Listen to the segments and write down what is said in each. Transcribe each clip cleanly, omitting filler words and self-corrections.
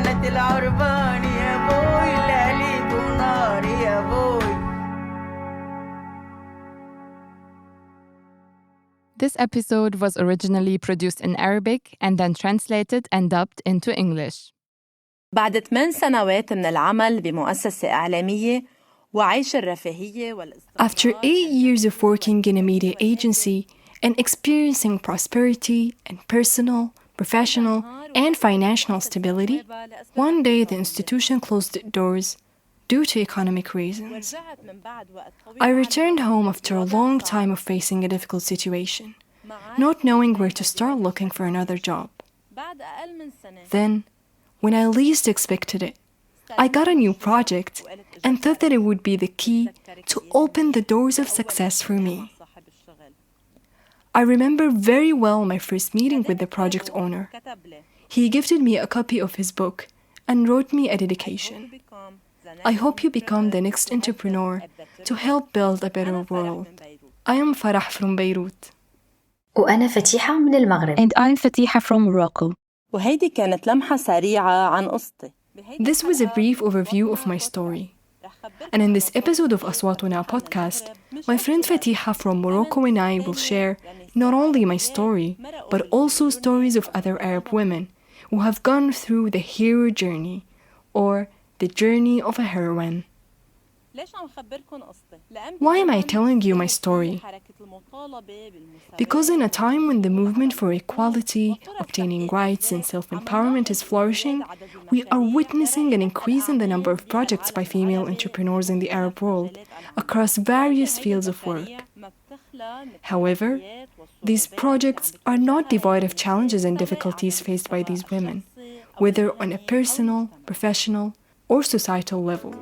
كانت العربان يا بوي لهليب ونار يا بوي. This episode was originally produced in Arabic and then translated and dubbed into English. بعد 8 سنوات من العمل بمؤسسة إعلامية وعيش الرفاهية والاستقرار. After 8 years of working in a media agency and experiencing prosperity and personal, professional, and financial stability, one day the institution closed its doors due to economic reasons. I returned home after a long time of facing a difficult situation, not knowing where to start looking for another job. Then, when I least expected it, I got a new project and thought that it would be the key to open the doors of success for me. I remember very well my first meeting with the project owner. He gifted me a copy of his book and wrote me a dedication. I hope you become the next entrepreneur to help build a better world. I am Farah from Beirut. وأنا فتيحة من المغرب. And I'm Fatiha from Morocco. وهيدي كانت لمحة سريعة عن قصتي. This was a brief overview of my story. And in this episode of Aswatona podcast, my friend Fatiha from Morocco and I will share not only my story, but also stories of other Arab women who have gone through the hero journey, or the journey of a heroine. Why am I telling you my story? Because in a time when the movement for equality, obtaining rights, and self-empowerment is flourishing, we are witnessing an increase in the number of projects by female entrepreneurs in the Arab world across various fields of work. However, these projects are not devoid of challenges and difficulties faced by these women, whether on a personal, professional, or societal level.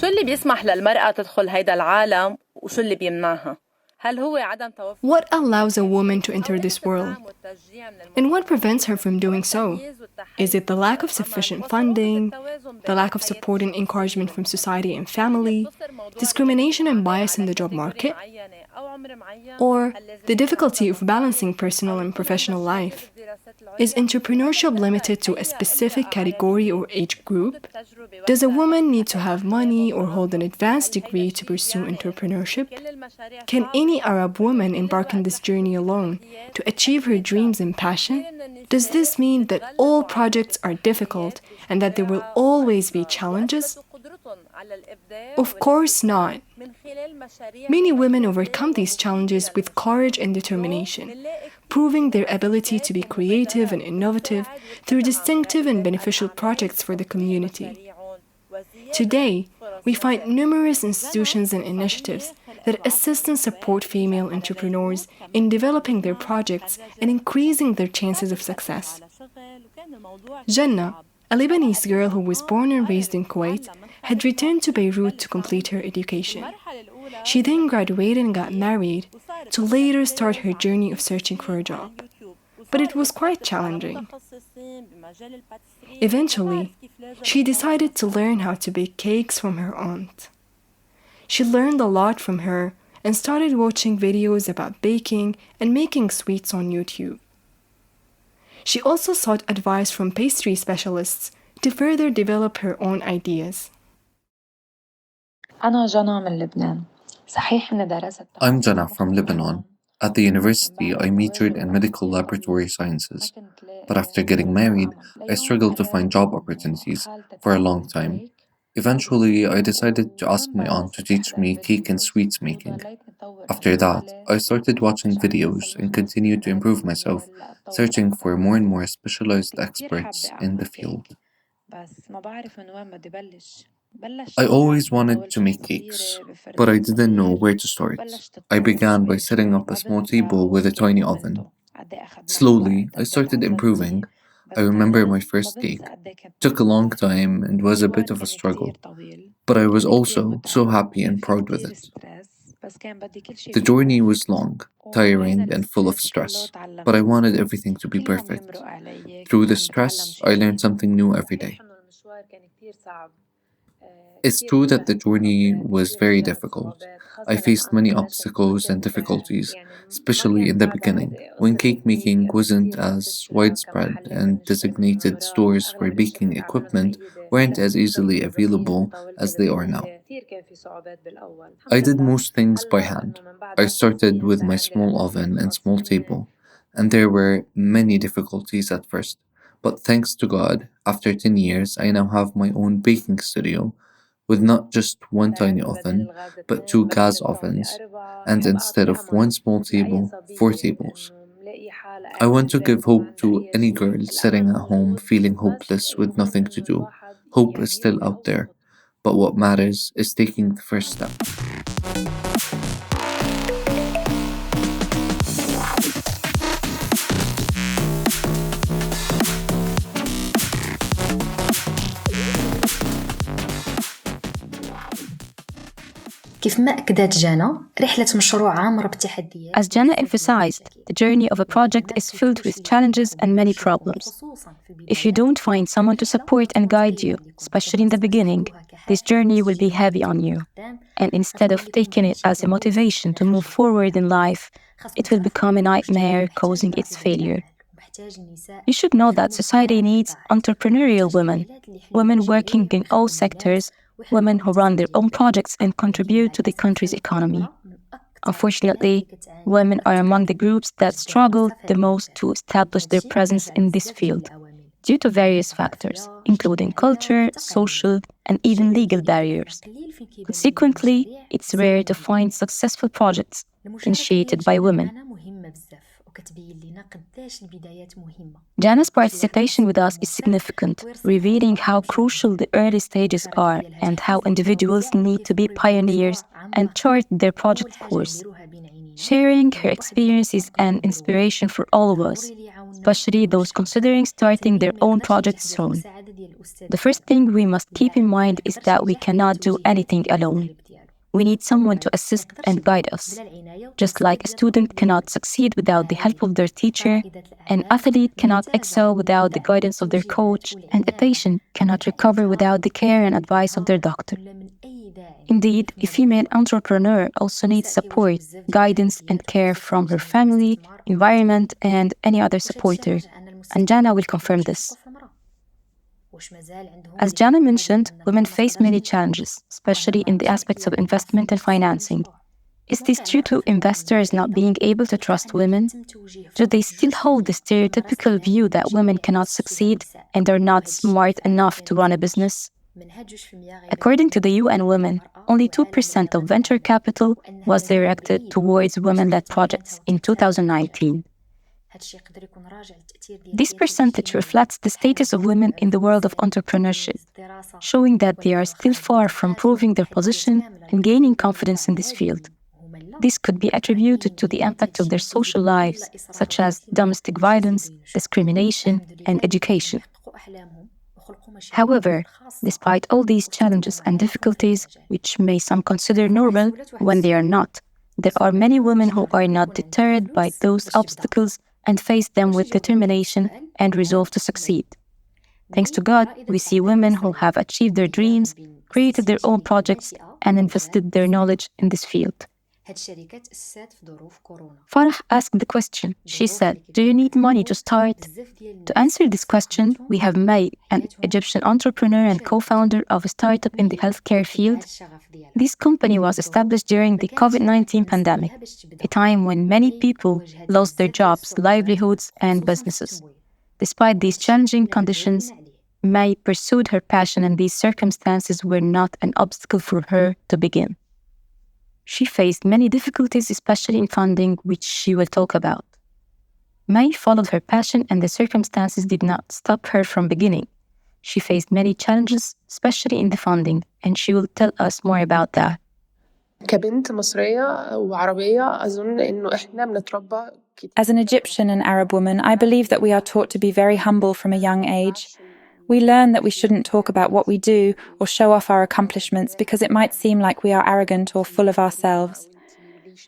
شو اللي بيسمح للمرأة تدخل هيدا العالم وشو اللي بيمنعها؟ هل هو عدم توفر What allows a woman to enter this world? And what prevents her from doing so? Is it the lack of sufficient funding, the lack of support and encouragement from society and family, discrimination and bias in the job market, or the difficulty of balancing personal and professional life? Is entrepreneurship limited to a specific category or age group? Does a woman need to have money or hold an advanced degree to pursue entrepreneurship? Can any Arab woman embark on this journey alone to achieve her dreams and passion? Does this mean that all projects are difficult and that there will always be challenges? Of course not. Many women overcome these challenges with courage and determination, proving their ability to be creative and innovative through distinctive and beneficial projects for the community. Today, we find numerous institutions and initiatives that assist and support female entrepreneurs in developing their projects and increasing their chances of success. Jannah, a Lebanese girl who was born and raised in Kuwait, had returned to Beirut to complete her education. She then graduated and got married to later start her journey of searching for a job. But it was quite challenging. Eventually, she decided to learn how to bake cakes from her aunt. She learned a lot from her and started watching videos about baking and making sweets on YouTube. She also sought advice from pastry specialists to further develop her own ideas. أنا جنى من لبنان. صحيح إني درست. I'm Jana from Lebanon. At the university, I majored in medical laboratory sciences. But after getting married, I struggled to find job opportunities for a long time. Eventually, I decided to ask my aunt to teach me cake and sweets making. After that, I started watching videos and continued to improve myself, searching for more and more specialized experts in the field. I always wanted to make cakes, but I didn't know where to start. I began by setting up a small table with a tiny oven. Slowly, I started improving. I remember my first cake. It took a long time and was a bit of a struggle, but I was also so happy and proud with it. The journey was long, tiring, and full of stress, but I wanted everything to be perfect. Through the stress, I learned something new every day. It's true that the journey was very difficult. I faced many obstacles and difficulties, especially in the beginning, when cake making wasn't as widespread and designated stores for baking equipment weren't as easily available as they are now. I did most things by hand. I started with my small oven and small table, and there were many difficulties at first. But thanks to God, after 10 years, I now have my own baking studio with not just one tiny oven, but two gas ovens, and instead of one small table, four tables. I want to give hope to any girl sitting at home feeling hopeless with nothing to do. Hope is still out there, but what matters is taking the first step. كيف ما أكدت جانا رحلة مشروع عامرة بالتحديات. As Jana emphasized, the journey of a project is filled with challenges and many problems. If you don't find someone to support and guide you, especially in the beginning, this journey will be heavy on you. And instead of taking it as a motivation to move forward in life, it will become a nightmare causing its failure. You should know that society needs entrepreneurial women, women working in all sectors, women who run their own projects and contribute to the country's economy. Unfortunately, women are among the groups that struggle the most to establish their presence in this field, due to various factors, including culture, social, and even legal barriers. Consequently, it's rare to find successful projects initiated by women. Jana's participation with us is significant, revealing how crucial the early stages are and how individuals need to be pioneers and chart their project course. Sharing her experience is an inspiration for all of us, especially those considering starting their own projects soon. The first thing we must keep in mind is that we cannot do anything alone. We need someone to assist and guide us. Just like a student cannot succeed without the help of their teacher, an athlete cannot excel without the guidance of their coach, and a patient cannot recover without the care and advice of their doctor. Indeed, a female entrepreneur also needs support, guidance, and care from her family, environment, and any other supporter. And Jana will confirm this. As Jana mentioned, women face many challenges, especially in the aspects of investment and financing. Is this due to investors not being able to trust women? Do they still hold the stereotypical view that women cannot succeed and are not smart enough to run a business? According to the UN Women, only 2% of venture capital was directed towards women-led projects in 2019. This percentage reflects the status of women in the world of entrepreneurship, showing that they are still far from proving their position and gaining confidence in this field. This could be attributed to the impact of their social lives, such as domestic violence, discrimination, and education. However, despite all these challenges and difficulties, which may some consider normal when they are not, there are many women who are not deterred by those obstacles and face them with determination and resolve to succeed. Thanks to God, we see women who have achieved their dreams, created their own projects, and invested their knowledge in this field. Farah asked the question. She said, "Do you need money to start?" To answer this question, we have May, an Egyptian entrepreneur and co-founder of a startup in the healthcare field. This company was established during the COVID-19 pandemic, a time when many people lost their jobs, livelihoods, and businesses. Despite these challenging conditions, May pursued her passion, and these circumstances were not an obstacle for her to begin. She faced many difficulties, especially in funding, which she will talk about. May followed her passion, and the circumstances did not stop her from beginning. She faced many challenges, especially in the funding, and she will tell us more about that. As an Egyptian and Arab woman, I believe that we are taught to be very humble from a young age. We learn that we shouldn't talk about what we do or show off our accomplishments because it might seem like we are arrogant or full of ourselves.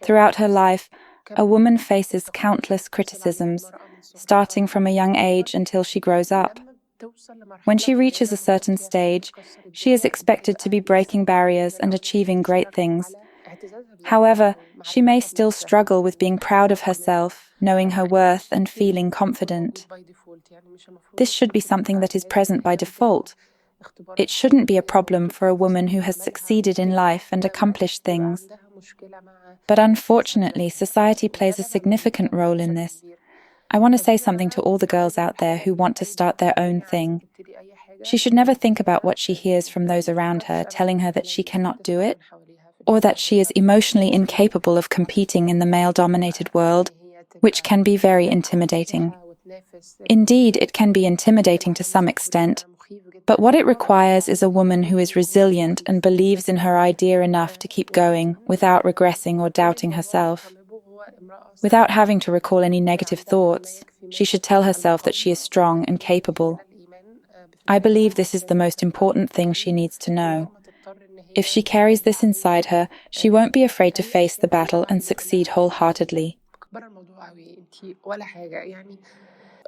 Throughout her life, a woman faces countless criticisms, starting from a young age until she grows up. When she reaches a certain stage, she is expected to be breaking barriers and achieving great things. However, she may still struggle with being proud of herself, knowing her worth and feeling confident. This should be something that is present by default. It shouldn't be a problem for a woman who has succeeded in life and accomplished things. But unfortunately, society plays a significant role in this. I want to say something to all the girls out there who want to start their own thing. She should never think about what she hears from those around her telling her that she cannot do it, or that she is emotionally incapable of competing in the male-dominated world, which can be very intimidating. Indeed, it can be intimidating to some extent, but what it requires is a woman who is resilient and believes in her idea enough to keep going without regressing or doubting herself. Without having to recall any negative thoughts, she should tell herself that she is strong and capable. I believe this is the most important thing she needs to know. If she carries this inside her, she won't be afraid to face the battle and succeed wholeheartedly.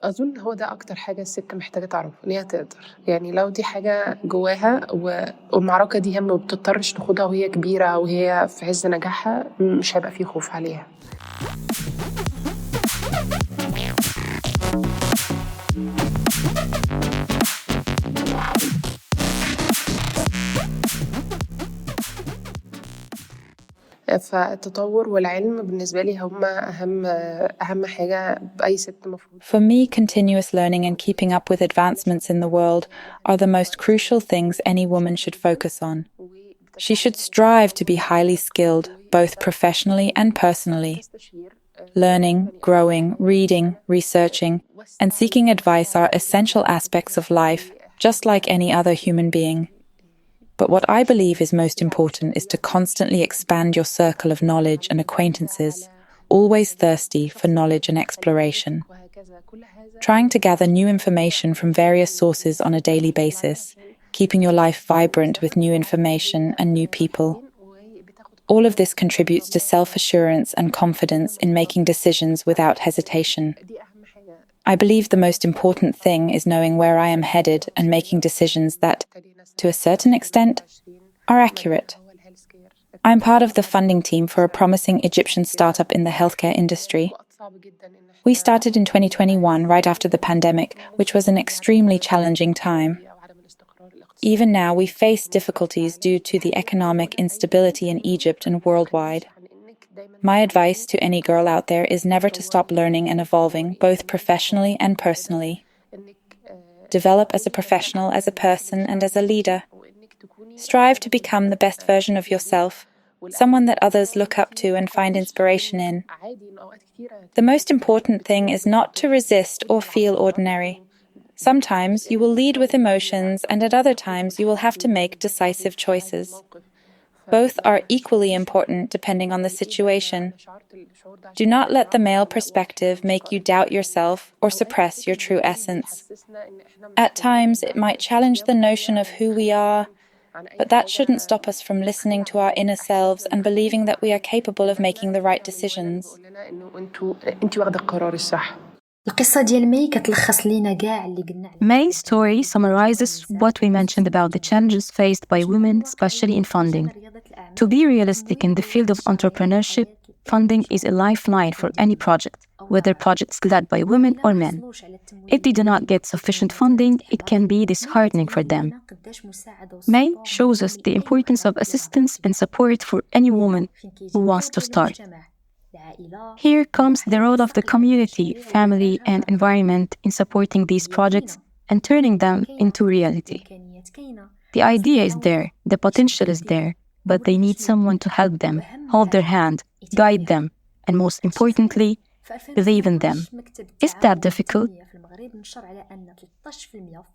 أظن هو ده أكتر حاجة الست محتاجة تعرفه إن هي تقدر يعني لو دي حاجة جواها والمعركة دي هم ما بتضطرش تاخدها وهي كبيرة وهي في عز نجاحها مش هيبقى فيه خوف عليها. فالتطور والعلم بالنسبة لي هما أهم حاجة بأي ست مفروض. For me, continuous learning and keeping up with advancements in the world are the most crucial things any woman should focus on. She should strive to be highly skilled, both professionally and personally. Learning, growing, reading, researching, and seeking advice are essential aspects of life, just like any other human being. But what I believe is most important is to constantly expand your circle of knowledge and acquaintances, always thirsty for knowledge and exploration. Trying to gather new information from various sources on a daily basis, keeping your life vibrant with new information and new people. All of this contributes to self-assurance and confidence in making decisions without hesitation. I believe the most important thing is knowing where I am headed and making decisions that, to a certain extent, are accurate. I'm part of the funding team for a promising Egyptian startup in the healthcare industry. We started in 2021, right after the pandemic, which was an extremely challenging time. Even now, we face difficulties due to the economic instability in Egypt and worldwide. My advice to any girl out there is never to stop learning and evolving, both professionally and personally. Develop as a professional, as a person, and as a leader. Strive to become the best version of yourself, someone that others look up to and find inspiration in. The most important thing is not to resist or feel ordinary. Sometimes you will lead with emotions, and at other times you will have to make decisive choices. Both are equally important depending on the situation. Do not let the male perspective make you doubt yourself or suppress your true essence. At times, it might challenge the notion of who we are, but that shouldn't stop us from listening to our inner selves and believing that we are capable of making the right decisions. May's story summarizes what we mentioned about the challenges faced by women, especially in funding. To be realistic, in the field of entrepreneurship, funding is a lifeline for any project, whether projects led by women or men. If they do not get sufficient funding, it can be disheartening for them. May shows us the importance of assistance and support for any woman who wants to start. Here comes the role of the community, family, and environment in supporting these projects and turning them into reality. The idea is there, the potential is there, but they need someone to help them, hold their hand, guide them, and most importantly, believe in them. Is that difficult?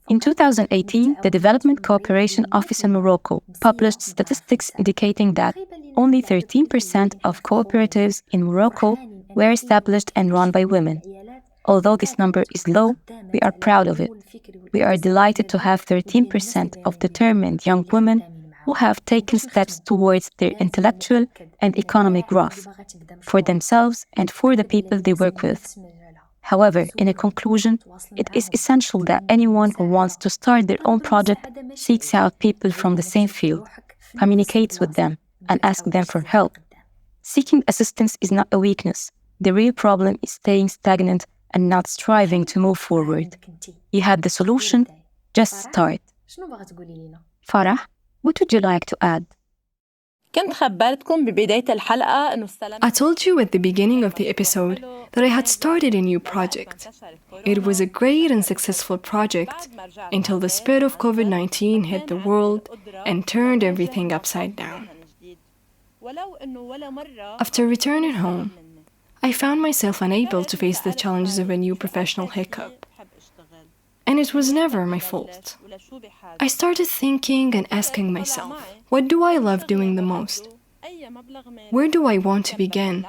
In 2018, the Development Cooperation Office in Morocco published statistics indicating that only 13% of cooperatives in Morocco were established and run by women. Although this number is low, we are proud of it. We are delighted to have 13% of determined young women who have taken steps towards their intellectual and economic growth for themselves and for the people they work with. However, in a conclusion, it is essential that anyone who wants to start their own project seeks out people from the same field, communicates with them, and asks them for help. Seeking assistance is not a weakness. The real problem is staying stagnant and not striving to move forward. You have the solution, just start. Farah, what would you like to add? كنت خبرتكم ببداية الحلقة إنه I told you at the beginning of the episode that I had started a new project. It was a great and successful project until the spread of COVID-19 hit the world and turned everything upside down. After returning home, I found myself unable to face the challenges of a new professional hiccup. And it was never my fault. I started thinking and asking myself, what do I love doing the most? Where do I want to begin?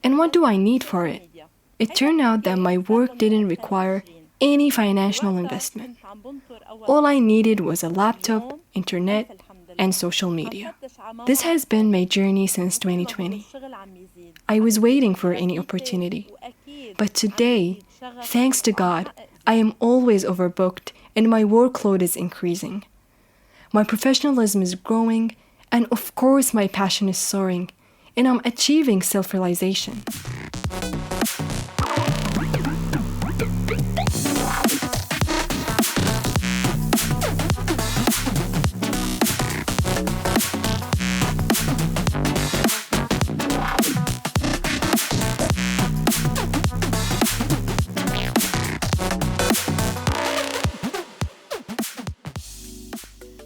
And what do I need for it? It turned out that my work didn't require any financial investment. All I needed was a laptop, internet, and social media. This has been my journey since 2020. I was waiting for any opportunity. But today, thanks to God, I am always overbooked and my workload is increasing. My professionalism is growing, and of course my passion is soaring, and I'm achieving self-realization.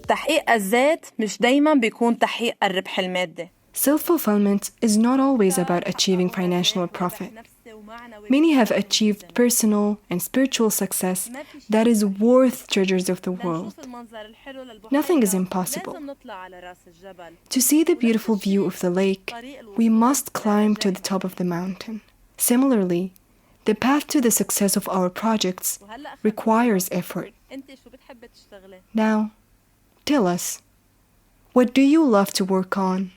تحقيق الذات مش دايماً بيكون تحقيق الربح المادي. Self-fulfillment is not always about achieving financial profit. Many have achieved personal and spiritual success that is worth treasures of the world. Nothing is impossible. To see the beautiful view of the lake, we must climb to the top of the mountain. Similarly, the path to the success of our projects requires effort. Now, tell us, what do you love to work on?